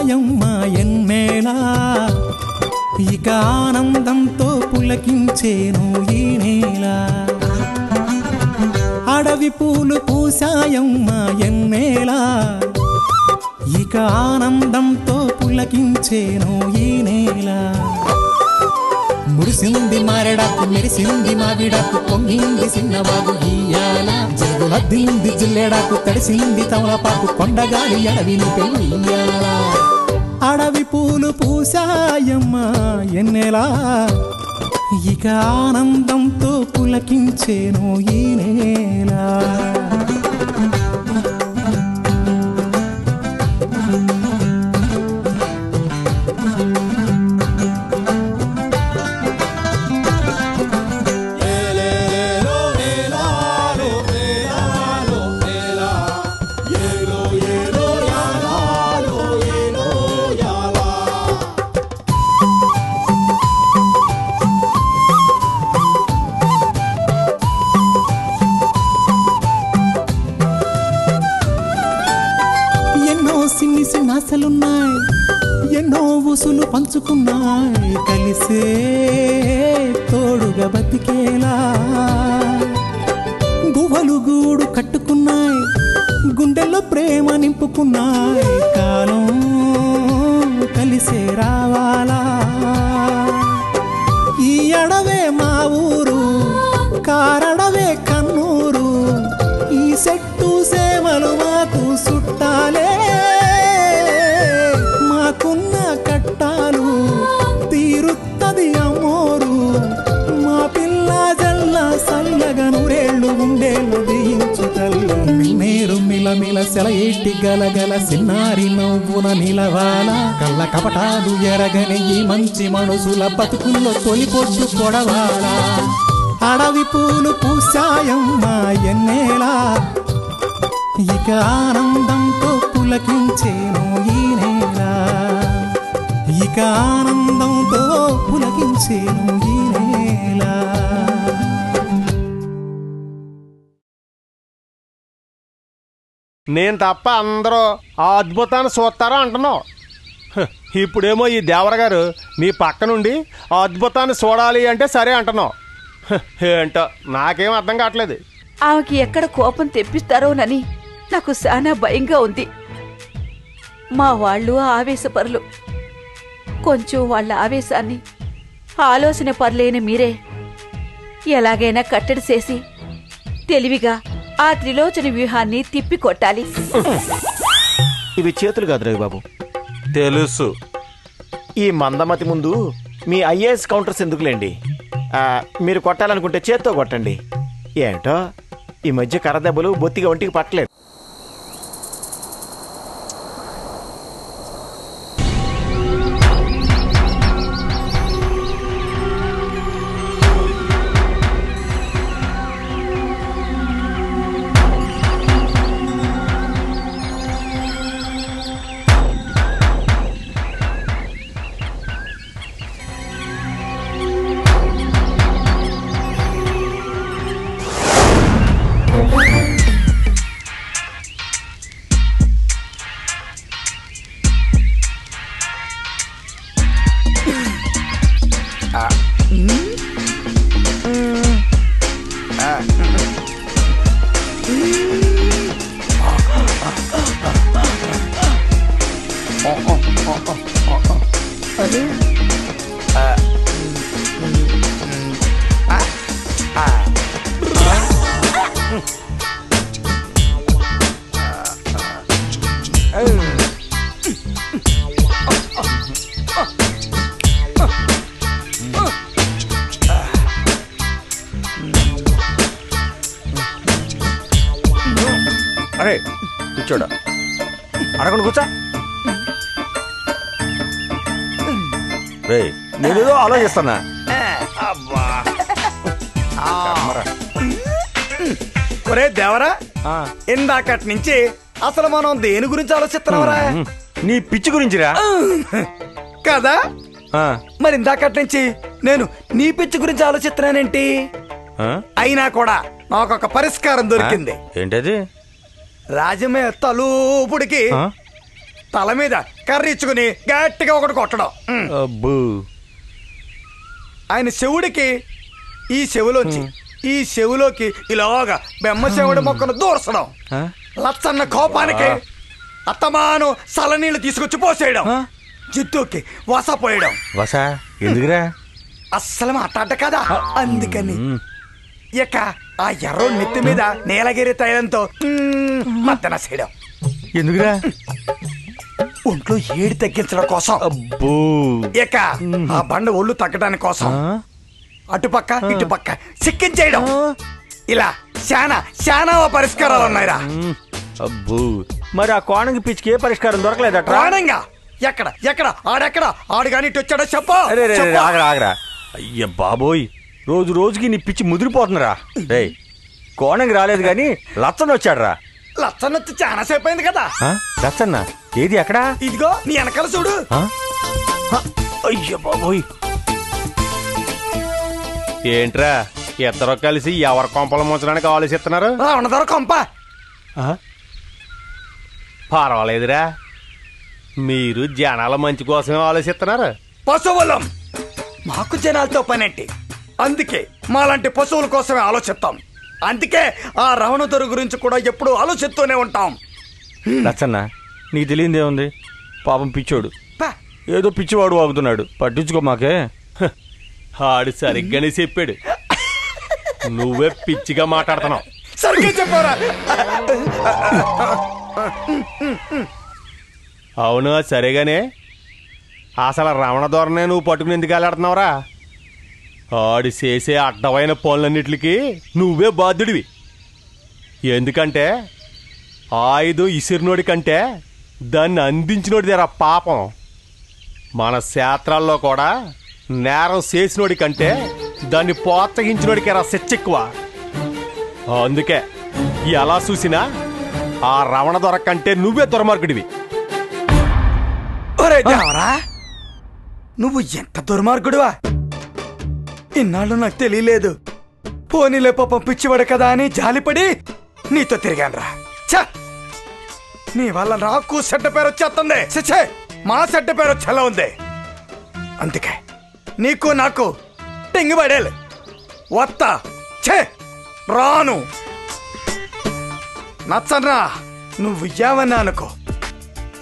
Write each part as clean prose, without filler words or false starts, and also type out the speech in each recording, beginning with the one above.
పూసాయమ్మా ఎన్నేలా ఇక ఆనందంతో పులకించేను ఈ నేల అడవి పూలు పూసాయమ్మా ఎన్నేలా ఇక ఆనందంతో పులకించేను ఈ నేల మురిసింది మారెడాకు మెరిసింది మావిడాకు పొంగింది సిన్నవాగు ఇయ్యాల జరుగులద్దింది జిల్లెడాకు తడిసింది తమలపాకు కొండగాలి అడవిని పెళ్ళియ్యాల అడవి పూలు పూసాయమ్మా ఎన్నెలా ఇక ఆనందంతో పులకించేను ఈ నేల ఆశలున్నాయి ఎన్నో ఊసులు పంచుకున్నాయి కలిసే తోడుగా బతికేలా గువ్వలు గూడు కట్టుకున్నాయి గుండెల్లో ప్రేమ నింపుకున్నాయి కాలం కలిసే రావాలా ఈ అడవే మా ఊరు కారడవే కన్నూరు ఈ చెట్టు సేమలు మాకు చుట్టాలే మాకున్న కట్టాలు తీరుత్తది అమ్మోరు మా పిల్ల జల్ల సల్లగా నూరేళ్ళు ఉండేళ్ళు దీయించు తల్లు మేరు మిలమిల సెలయేటి గలగల సిన్నారి నవ్వున నిలవాల కళ్ళ కపటాలు ఎరగని ఈ మంచి మనుషుల బతుకుల్లో తొలిపొట్టు కొడవాలా అడవి పూలు పూసాయమ్మా ఎన్నేలా ఇక ఆనందంతో పులకించేను ఈ నేల ఇక ఆనందంతో పులకించేను ఈ నేల నేను తప్ప అందరూ ఆ అద్భుతాన్ని చూస్తారా అంటున్నావు. ఇప్పుడేమో ఈ దేవర గారు నీ పక్క నుండి ఆ అద్భుతాన్ని చూడాలి అంటే సరే అంటున్నావు. ఏంటో నాకేం అర్థం కావట్లేదు. ఆమెకి ఎక్కడ కోపం తెప్పిస్తారోనని నాకు చాలా భయంగా ఉంది. మా వాళ్ళు ఆవేశపరులు. కొంచెం వాళ్ళ ఆవేశాన్ని ఆలోచన పర్లేని మీరే ఎలాగైనా కట్టడి చేసి తెలివిగా ఆ త్రిలోచన వ్యూహాన్ని తిప్పి కొట్టాలి. ఇవి చేతులు కాదు రవి బాబు. తెలుసు. ఈ మందమతి ముందు మీ ఐఏఎస్ కౌంటర్స్ ఎందుకులేండి. మీరు కొట్టాలనుకుంటే చేత్తో కొట్టండి. ఏంటో ఈ మధ్య కర్రదెబ్బలు బొత్తిగా ఒంటికి పట్టలేదు. అరే కూర్చోడా, అడగండి కూర్చో. రే నేనేదో ఆలోచిస్తున్నా. ఒరే దేవరా, ఇందాకటి నుంచి అసలు మనం దేని గురించి ఆలోచిస్తున్నావరా? నీ పిచ్చి గురించిరా కదా. మరి ఇందాకటి నుంచి నేను నీ పిచ్చి గురించి ఆలోచిస్తున్నానేంటి? అయినా కూడా నాకొక పరిష్కారం దొరికింది. ఏంటది? రాజమే తలూపుడికి తల మీద కర్ర ఇచ్చుకుని గట్టిగా ఒకటి కొట్టడం. అబ్బో. ఆయన శివుడికి ఈ చెవులోంచి ఈ చెవులోకి ఇలాగా బెమ్మ చెవుడి మొక్కను దూర్చడం. లచ్చన్న కోపానికి అత్తమాను సలనీళ్ళు తీసుకొచ్చి పోసేయడం. జిత్తుకి వస పోయడం. వసా ఎందుకురా? అస్సలు మాట్లాడ్డ కదా అందుకని. ఇక ఆ ఎర్ర నెత్తి మీద నీలగిరి తైలంతో మత్తన చేయడం. ఎందుకురా? ఒంట్లో ఏడు తగ్గించడం కోసం. అబ్బో. ఇక ఆ బండ ఒళ్ళు తగ్గడానికి కోసం అటుపక్క ఇటుపక్క సిక్కించేయడం. ఇలా శానా పరిష్కారాలు ఉన్నాయిరా. అబ్బో. మరి ఆ కోణంగి పిచ్చికి ఏ పరిష్కారం దొరకలేదట? కోణంగా ఎక్కడ ఆడెక్కడ ఆడు కానీ ఇటు వచ్చాడో చెప్పు. ఆగరా. అయ్య బాబోయ్, రోజు రోజుకి నీ పిచ్చి ముదిరిపోతుందిరా. రే, కోణంగి రాలేదు గాని లచ్చన్న వచ్చాడురా. లచ్చన్న వచ్చి చాలా సేపు అయింది కదా. లచ్చన్న ఏది ఎక్కడా? ఇదిగో నీ వెనకాల చూడు. అయ్య బాబోయ్. ఏంట్రా ఇద్దరు కలిసి ఎవరి కొంపలు ముంచడానికి ఆలోచిస్తున్నారు? ఉన్నదొర కొంప. పర్వాలేదురా, మీరు జనాల మంచి కోసమే ఆలోచిస్తున్నారు. పశువులం మాకు జనాలతో పనేంటి? అందుకే మాలాంటి పశువుల కోసమే ఆలోచిస్తాం. అందుకే ఆ రవణదొర గురించి కూడా ఎప్పుడు ఆలోచిస్తూనే ఉంటాం. లచ్చన్న నీకు తెలియదేముంది? పాపం పిచ్చోడు, పా. ఏదో పిచ్చివాడు వాగుతున్నాడు, పట్టించుకో మాకే. ఆడు సరిగ్గానే చెప్పాడు, నువ్వే పిచ్చిగా మాట్లాడుతున్నావు. సరిగ్గా చెప్పారా? అవును సరేగానే, అసలు రమణ ధోరణే నువ్వు పట్టుకుని ఎందుకు వెళ్ళాడుతున్నావురా? ఆడు చేసే అడ్డమైన పనులన్నిటికి నువ్వే బాధ్యుడివి. ఎందుకంటే ఆయుధం ఇసిరినోడి కంటే దాన్ని అందించినోడిదేరా పాపం. మన శాస్త్రాల్లో కూడా నేరం చేసినోడి కంటే దాన్ని ప్రోత్సహించినోడికి రా శిక్ష ఎక్కువ. అందుకే ఎలా చూసినా ఆ రమణ దొర కంటే నువ్వే దుర్మార్గుడివి. ఒరే దేవరా, నువ్వు ఎంత దుర్మార్గుడివా! ఇన్నాళ్ళు నాకు తెలియలేదు. పోనీలే పాపం పిచ్చివాడు కదా అని జాలిపడి నీతో తిరిగానురా. ఛ! నీ వల్ల నాకు చెడ్డ పేరు వచ్చేస్తుంది. చచ్చే, మా చెడ్డ పేరు వచ్చేలా ఉంది. అందుకే నీకు నాకు టెంగిపడేలు వత్తా. ఛే, రాను. నచ్చన్రా, నువ్వు ఏమన్నా అనుకో,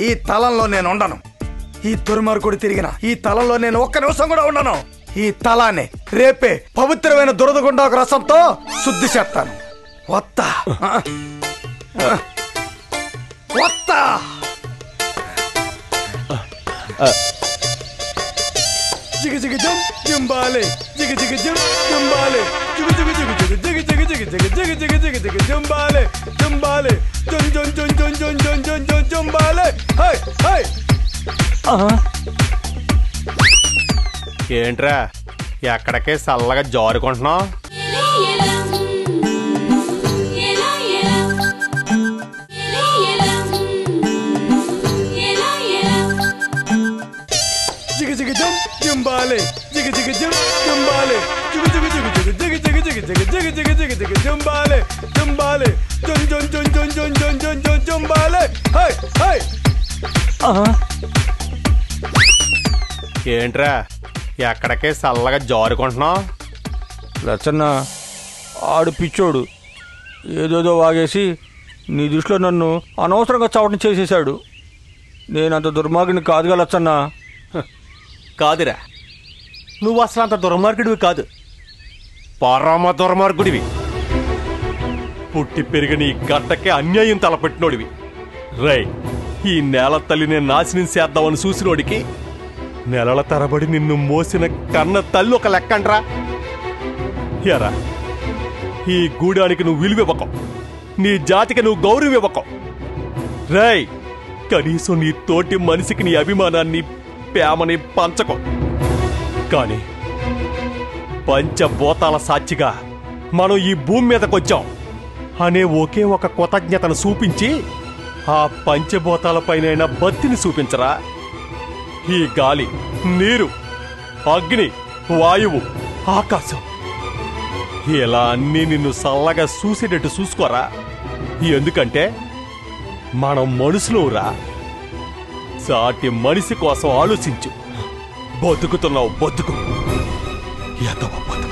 ఈ తలంలో నేను ఉండను. ఈ దుర్మార్గుడు తిరిగిన ఈ తలంలో నేను ఒక్క నిమిషం కూడా ఉండను. ఈ తలాన్ని రేపే పవిత్రమైన దురదగుండా ఒక రసంతో శుద్ధి చేస్తాను. వత్తా వత్తా. జిగ జిగ జం జంబాలే, జిగ జిగ జం జంబాలే, జిగ జిగ జిగ జిగ జిగ జిగ జిగ జిగ జిగ జిగ జిగ జిగ జంబాలే జంబాలే జం జం జం జం జం జం జం జం జంబాలే. High high. ఏంట్రా ఎక్కడికే చల్లగా జారుకుంటున్నావు? జిగ జిగ జం జంబాలే, జిగ జిగ జం జంబాలే, జిగ జిగ జిగ జిగ జిగ జిగ జిగ జిగ జిగ జిగ జిగ జిగ జంబాలే జంబాలే జం జం జం జం జం జం జం జం జంబాలే. High high. ఏంట్రా ఎక్కడికే చల్లగా జారుకుంటున్నావు? లచ్చన్న ఆడు పిచ్చోడు, ఏదేదో వాగేసి నీ దృష్టిలో నన్ను అనవసరంగా చవటం చేసేశాడు. నేనంత దుర్మార్గుని కాదుగా లచ్చన్న. కాదురా, నువ్వు అసలు అంత దుర్మార్గుడివి కాదు, పరమ దుర్మార్గుడివి. పుట్టి పెరిగిన ఈ గడ్డకే అన్యాయం తలపెట్టినోడివి. రై, ఈ నేల తల్లిని నాశనం చేద్దామని చూసినోడికి నెలల తరబడి నిన్ను మోసిన కన్న తల్లి ఒక లెక్కండ్రా. ఎరా, ఈ గూడానికి నువ్వు విలువివ్వకం, నీ జాతికి నువ్వు గౌరవం ఇవ్వకం. రై, కనీసం నీ తోటి మనిషికి నీ అభిమానాన్ని ప్రేమని పంచకం. కానీ పంచభూతాల సాక్షిగా మనం ఈ భూమి మీదకొచ్చాం అనే ఒకే ఒక కృతజ్ఞతను చూపించి ఆ పంచభూతాలపైనైనా బత్తిని చూపించరా. ఈ గాలి, నీరు, అగ్ని, వాయువు, ఆకాశం ఇలా అన్నీ నిన్ను చల్లగా చూసేటట్టు చూసుకోరా. ఎందుకంటే మనం మనుషులురా. సాటి మనిషి కోసం ఆలోచించు. బతుకుతున్నావు బతుకు, ఎదవ బతుకు.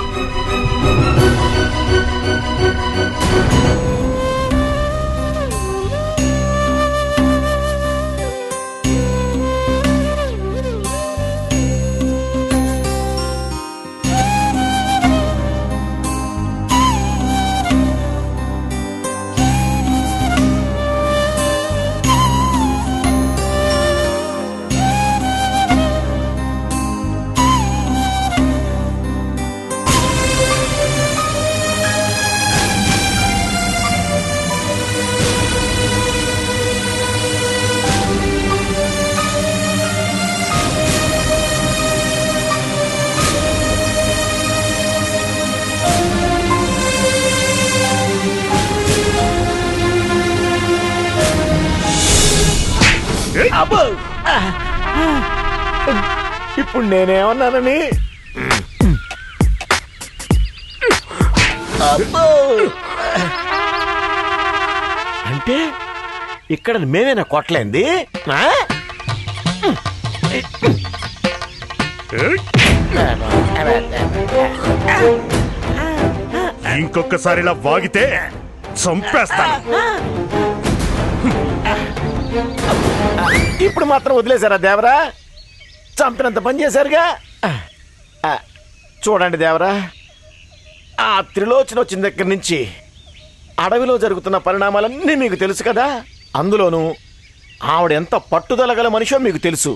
ఇప్పుడు నేనేమన్నానని? అంటే ఇక్కడ మేమేనా కొట్టలేంది? ఇంకొకసారి ఇలా వాగితే చంపేస్తాను. ఇప్పుడు మాత్రం వదిలేశారా దేవరా? చంపినంత పని చేశారుగా. చూడండి దేవరా, ఆ త్రిలోచన వచ్చిన దగ్గర నుంచి అడవిలో జరుగుతున్న పరిణామాలన్నీ మీకు తెలుసు కదా. అందులోనూ ఆవిడ ఎంత పట్టుదల గల మనిషో మీకు తెలుసు.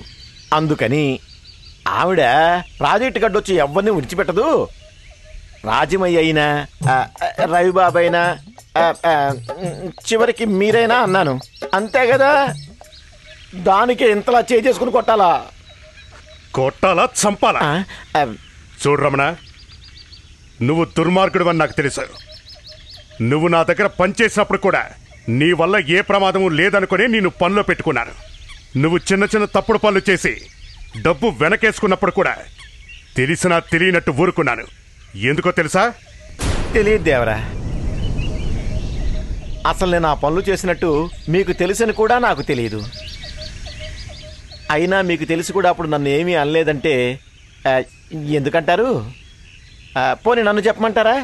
అందుకని ఆవిడ ప్రాజెక్టు గడ్డొచ్చి ఎవరిని విడిచిపెట్టదు. రాజమయ్య అయినా, రవిబాబు అయినా, చివరికి మీరైనా అన్నాను. అంతే కదా. దానికి ఇంతలా చేసుకుని కొట్టాలా? కొట్టాలా చంపాలా? చూడు రమణ, నువ్వు దుర్మార్గుడు అని నాకు తెలుసు. నువ్వు నా దగ్గర పనిచేసినప్పుడు కూడా నీ వల్ల ఏ ప్రమాదము లేదనుకుని నేను పనిలో పెట్టుకున్నాను. నువ్వు చిన్న చిన్న తప్పుడు పనులు చేసి డబ్బు వెనకేసుకున్నప్పుడు కూడా తెలిసినా తెలియనట్టు ఊరుకున్నాను. ఎందుకో తెలుసా? తెలియదు దేవరా. అసలు నేను ఆ పనులు చేసినట్టు మీకు తెలిసని కూడా నాకు తెలియదు. అయినా మీకు తెలిసి కూడా అప్పుడు నన్ను ఏమీ అనలేదంటే ఎందుకంటారు? పోనీ నన్ను చెప్పమంటారా?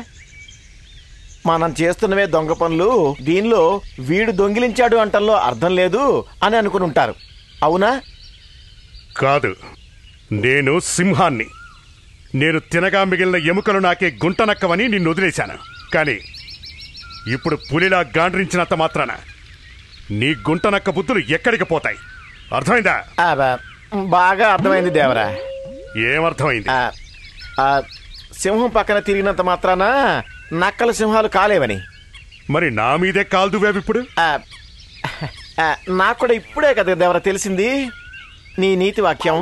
మనం చేస్తున్నవే దొంగ పనులు, దీనిలో వీడు దొంగిలించాడు అంటంలో అర్థం లేదు అని అనుకుని ఉంటారు. అవునా? కాదు, నేను సింహాన్ని. నేను తినగా మిగిలిన ఎముకలు నాకే గుంటనక్కవని నిన్ను వదిలేశాను. కానీ ఇప్పుడు పులిలా గాండ్రించినంత మాత్రాన నీ గుంటనక్క బుద్ధులు ఎక్కడికి పోతాయి? అర్థమైందా? బాగా అర్థమైంది దేవరా. ఏమర్థమైంది? సింహం పక్కన తిరిగినంత మాత్రాన నక్కలు సింహాలు కాలేవని. మరి నా మీదే కాల్దువేవి ఇప్పుడు? నాకు కూడా ఇప్పుడే కదా దేవరా తెలిసింది నీ నీతి వాక్యం.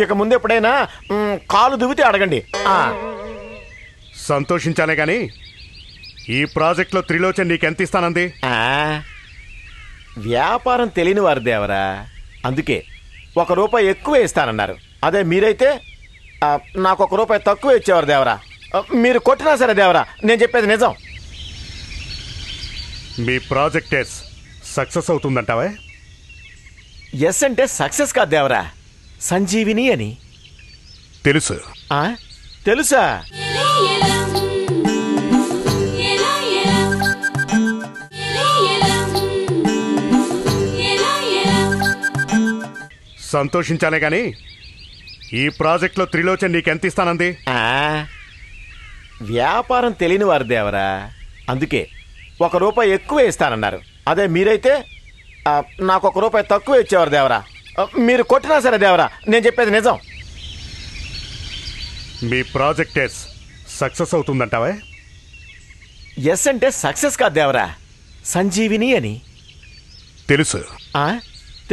ఇక ముందు ఎప్పుడైనా కాలు దువ్వితే అడగండి. సంతోషించానే గాని ఈ ప్రాజెక్టులో త్రిలోచన్ నీకెంత ఇస్తానంది? వ్యాపారం తెలియని వారు దేవరా, అందుకే ₹1 ఎక్కువ ఇస్తానన్నారు. అదే మీరైతే నాకు ₹1 తక్కువ ఇచ్చేవారు దేవరా. మీరు కొట్టినా సరే దేవరా, నేను చెప్పేది నిజం. మీ ప్రాజెక్ట్ సక్సెస్ అవుతుందంటావా? ఎస్ అంటే సక్సెస్ కాదు దేవరా, సంజీవిని అని. తెలుసు. తెలుసా? సంతోషించాలే గాని ఈ ప్రాజెక్టులో త్రిలోచన్ నీకెంత ఇస్తానంది? వ్యాపారం తెలియని వారు దేవరా, అందుకే ₹1 ఎక్కువ ఇస్తానన్నారు. అదే మీరైతే నాకు ₹1 తక్కువ ఇచ్చేవారు దేవరా. మీరు కొట్టినా సరే దేవరా, నేను చెప్పేది నిజం. మీ ప్రాజెక్ట్ సక్సెస్ అవుతుందంటావా? ఎస్ అంటే సక్సెస్ కాదు దేవరా, సంజీవిని అని. తెలుసు.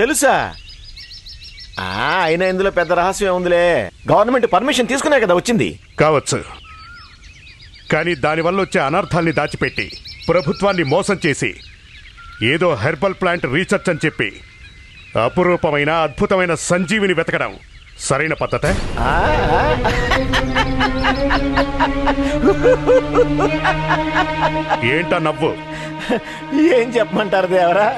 తెలుసా? అయినా ఇందులో పెద్ద రహస్యం ఏముందిలే. గవర్నమెంట్ పర్మిషన్ తీసుకునే కదా వచ్చింది. కావచ్చు, కానీ దానివల్ల వచ్చే అనర్థాల్ని దాచిపెట్టి ప్రభుత్వాన్ని మోసం చేసి ఏదో హెర్బల్ ప్లాంట్ రీసెర్చ్ అని చెప్పి అపురూపమైన అద్భుతమైన సంజీవిని వెతకడం సరైన పద్ధతే? ఏంటా నవ్వు? ఏం చెప్పమంటారు దేవరా,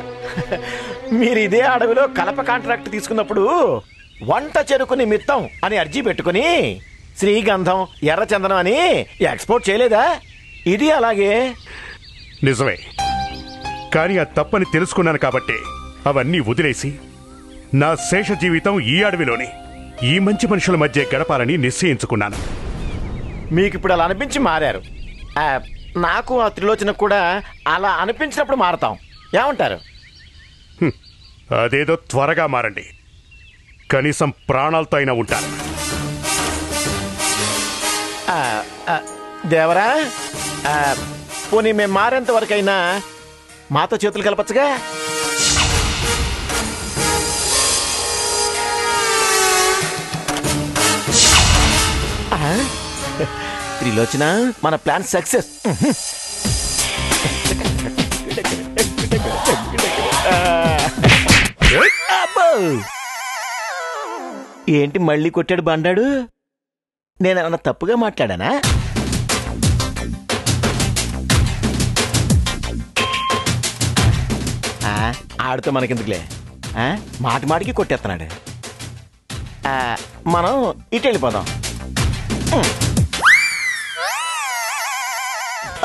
మీరు ఇదే అడవిలో కలప కాంట్రాక్ట్ తీసుకున్నప్పుడు వంట చెరుకు నిమిత్తం అని అర్జీ పెట్టుకుని శ్రీగంధం ఎర్రచందనం అని ఎక్స్పోర్ట్ చేయలేదా? ఇది అలాగే. నిజమే, కానీ ఆ తప్పని తెలుసుకున్నాను కాబట్టి అవన్నీ వదిలేసి నా శేష జీవితం ఈ అడవిలోని ఈ మంచి మనుషుల మధ్య గడపాలని నిశ్చయించుకున్నాను. మీకు ఇప్పుడు అలా అనిపించి మారారు. నాకు ఆ త్రిలోచన కూడా అలా అనిపించినప్పుడు మారతాం. ఏమంటారు? అదేదో త్వరగా మారండి, కనీసం ప్రాణాలతో అయినా ఉంటారు. దేవరా, పోనీ మేము మారేంత వరకైనా మాతో చేతులు కలపచ్చుగా? త్రిలోచన, మన ప్లాన్ సక్సెస్. ఏంటి మళ్ళీ కొట్టాడు బండాడు? నేనేమన్నా తప్పుగా మాట్లాడానా? ఆడితో మనకెందుకులే, మాటి మాటికి కొట్టేస్తున్నాడు. మనం ఇటు వెళ్ళిపోదాం.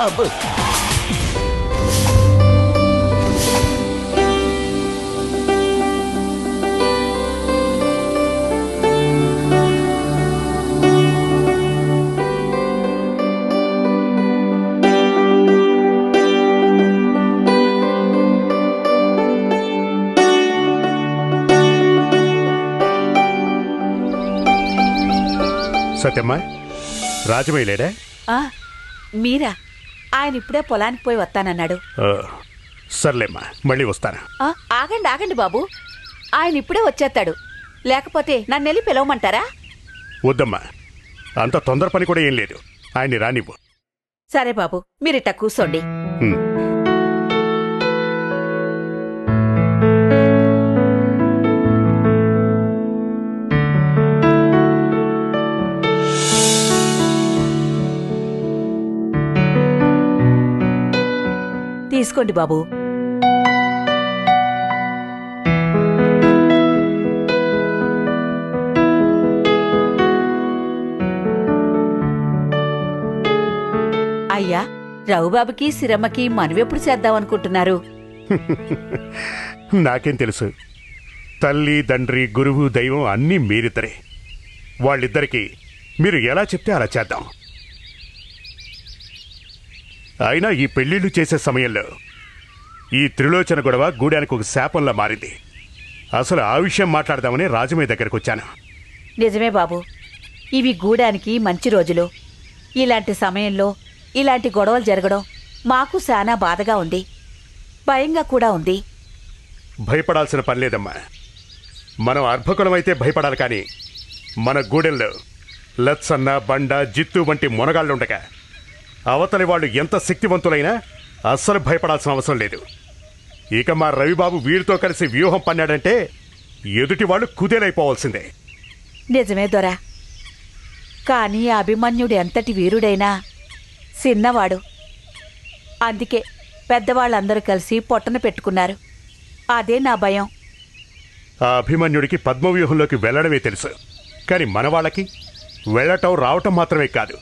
అబ్బో, సత్యమ్మ, రాజమయ్య లేడా? మీరా? ఆయన ఇప్పుడే పొలానికి పోయి వస్తానన్నాడు. సర్లేమ్మా, మళ్ళీ వస్తాను. ఆగండి ఆగండి బాబు, ఆయన ఇప్పుడే వచ్చేస్తాడు. లేకపోతే నన్నెళ్ళి పిలవమంటారా? వద్దమ్మా, అంత తొందర పని కూడా ఏం లేదు. ఆయన్ని రానివ్వు. సరే బాబు, మీరిట్ట కూర్చోండి. తీసుకోండి బాబు. అయ్యా, రఘుబాబుకి సిరమ్మకి మనవెప్పుడు చేద్దామనుకుంటున్నారు? నాకేం తెలుసు? తల్లి, తండ్రి, గురువు, దైవం అన్నీ మీరిద్దరే. వాళ్ళిద్దరికీ మీరు ఎలా చెప్తే అలా చేద్దాం. అయినా ఈ పెళ్లిళ్లు చేసే సమయంలో ఈ త్రిలోచన గొడవ గూడానికి ఒక శాపంలా మారింది. అసలు ఆ విషయం మాట్లాడదామని రాజమయ్య దగ్గరకు వచ్చాను. నిజమే బాబు, ఇవి గూడానికి మంచి రోజులు. ఇలాంటి సమయంలో ఇలాంటి గొడవలు జరగడం మాకు చాలా బాధగా ఉంది, భయంగా కూడా ఉంది. భయపడాల్సిన పనిలేదమ్మా. మనం అర్భకులమైతే భయపడాలి, కానీ మన గూడెంలో లచ్చన్న, బండ, జిత్తు వంటి మొనగాళ్ళుండగా అవతలి వాళ్ళు ఎంత శక్తివంతులైనా అస్సలు భయపడాల్సిన అవసరం లేదు. ఇక మా రవిబాబు వీరితో కలిసి వ్యూహం పన్నాడంటే ఎదుటి వాళ్ళు కుదేలైపోవాల్సిందే. నిజమే దొరా, కానీ అభిమన్యుడు ఎంతటి వీరుడైనా చిన్నవాడు. అందుకే పెద్దవాళ్ళందరూ కలిసి పొట్టన పెట్టుకున్నారు. అదే నా భయం. ఆ అభిమన్యుడికి పద్మవ్యూహంలోకి వెళ్లడమే తెలుసు, కానీ మన వాళ్ళకి వెళ్లటం రావటం మాత్రమే కాదు,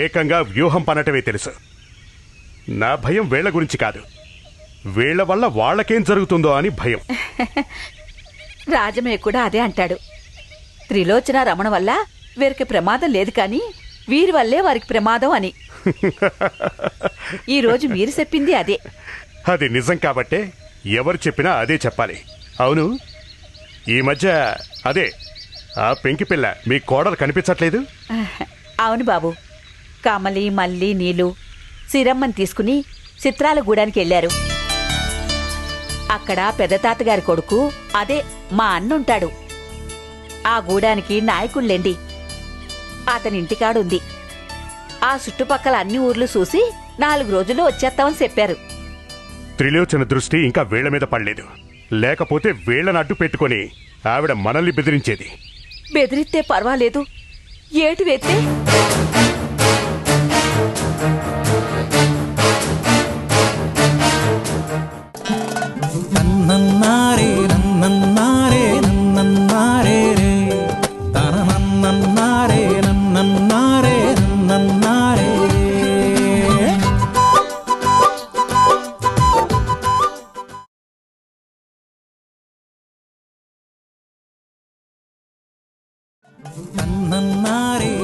ఏకంగా వ్యూహం పనటమే తెలుసు. నా భయం వీళ్ల గురించి కాదు, వీళ్ల వల్ల వాళ్ళకేం జరుగుతుందో అని భయం. రాజమయ్య కూడా అదే అంటాడు. త్రిలోచన రమణ వల్ల వీరికి ప్రమాదం లేదు, కానీ వీరి వల్లే వారికి ప్రమాదం అని. ఈరోజు మీరు చెప్పింది అదే. అది నిజం కాబట్టే ఎవరు చెప్పినా అదే చెప్పాలి. అవును, ఈ మధ్య అదే ఆ పెంకి పిల్ల మీ కోడలు కనిపించట్లేదు? అవును బాబు, కమలి, మల్లి, నీలు సిరమ్మని తీసుకుని చిత్రాల గూడానికి వెళ్లారు. అక్కడ పెద్ద తాతగారి కొడుకు, అదే మా అన్నుంటాడు. ఆ గూడానికి నాయకుళ్ళెండి. అతని ఇంటికాడుంది. ఆ చుట్టుపక్కల అన్ని ఊర్లు చూసి 4 రోజుల్లో వచ్చేస్తామని చెప్పారు. త్రిలోచన దృష్టి ఇంకా వీళ్ల మీద పడలేదు, లేకపోతే వీళ్లను అడ్డు పెట్టుకుని ఆవిడ మనల్ని బెదిరించేది. బెదిరిస్తే పర్వాలేదు, ఏటు వేస్తే తన్నన్నా నారే